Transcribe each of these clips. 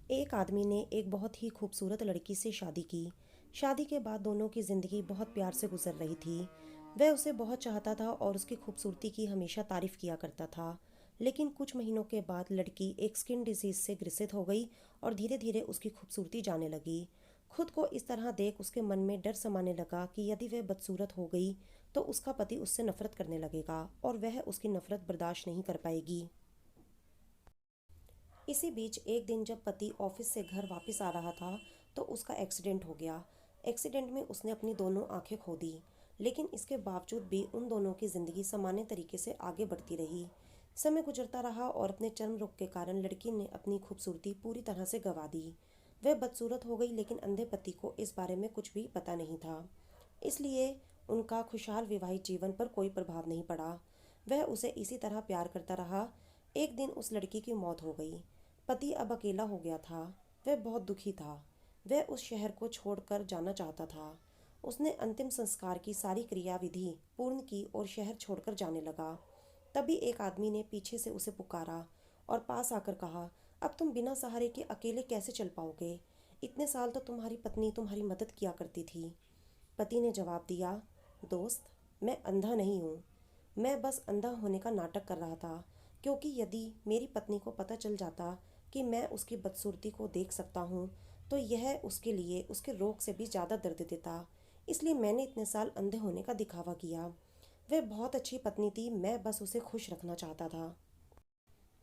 एक आदमी ने एक बहुत ही खूबसूरत लड़की से शादी की। शादी के बाद दोनों की ज़िंदगी बहुत प्यार से गुजर रही थी। वह उसे बहुत चाहता था और उसकी खूबसूरती की हमेशा तारीफ किया करता था। लेकिन कुछ महीनों के बाद लड़की एक स्किन डिजीज़ से ग्रसित हो गई और धीरे धीरे उसकी खूबसूरती जाने लगी। खुद को इस तरह देख उसके मन में डर समाने लगा कि यदि वह बदसूरत हो गई तो उसका पति उससे नफरत करने लगेगा और वह उसकी नफरत बर्दाश्त नहीं कर पाएगी। इसी बीच एक दिन जब पति ऑफिस से घर वापस आ रहा था तो उसका एक्सीडेंट हो गया। एक्सीडेंट में उसने अपनी दोनों आंखें खो दी। लेकिन इसके बावजूद भी उन दोनों की ज़िंदगी सामान्य तरीके से आगे बढ़ती रही। समय गुजरता रहा और अपने चर्म रोग के कारण लड़की ने अपनी खूबसूरती पूरी तरह से गंवा दी। वह बदसूरत हो गई लेकिन अंधे पति को इस बारे में कुछ भी पता नहीं था। इसलिए उनका खुशहाल विवाहित जीवन पर कोई प्रभाव नहीं पड़ा। वह उसे इसी तरह प्यार करता रहा। एक दिन उस लड़की की मौत हो गई। पति अब अकेला हो गया था। वह बहुत दुखी था। वह उस शहर को छोड़कर जाना चाहता था। उसने अंतिम संस्कार की सारी क्रियाविधि पूर्ण की और शहर छोड़कर जाने लगा। तभी एक आदमी ने पीछे से उसे पुकारा और पास आकर कहा, अब तुम बिना सहारे के अकेले कैसे चल पाओगे? इतने साल तो तुम्हारी पत्नी तुम्हारी मदद किया करती थी। पति ने जवाब दिया, दोस्त, मैं अंधा नहीं हूँ। मैं बस अंधा होने का नाटक कर रहा था, क्योंकि यदि मेरी पत्नी को पता चल जाता कि मैं उसकी बदसूरती को देख सकता हूँ तो यह उसके लिए उसके रोग से भी ज़्यादा दर्द देता। इसलिए मैंने इतने साल अंधे होने का दिखावा किया। वह बहुत अच्छी पत्नी थी, मैं बस उसे खुश रखना चाहता था।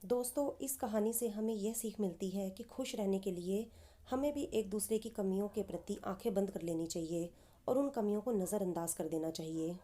दोस्तों, इस कहानी से हमें यह सीख मिलती है कि खुश रहने के लिए हमें भी एक दूसरे की कमियों के प्रति आंखें बंद कर लेनी चाहिए और उन कमियों को नज़रअंदाज कर देना चाहिए।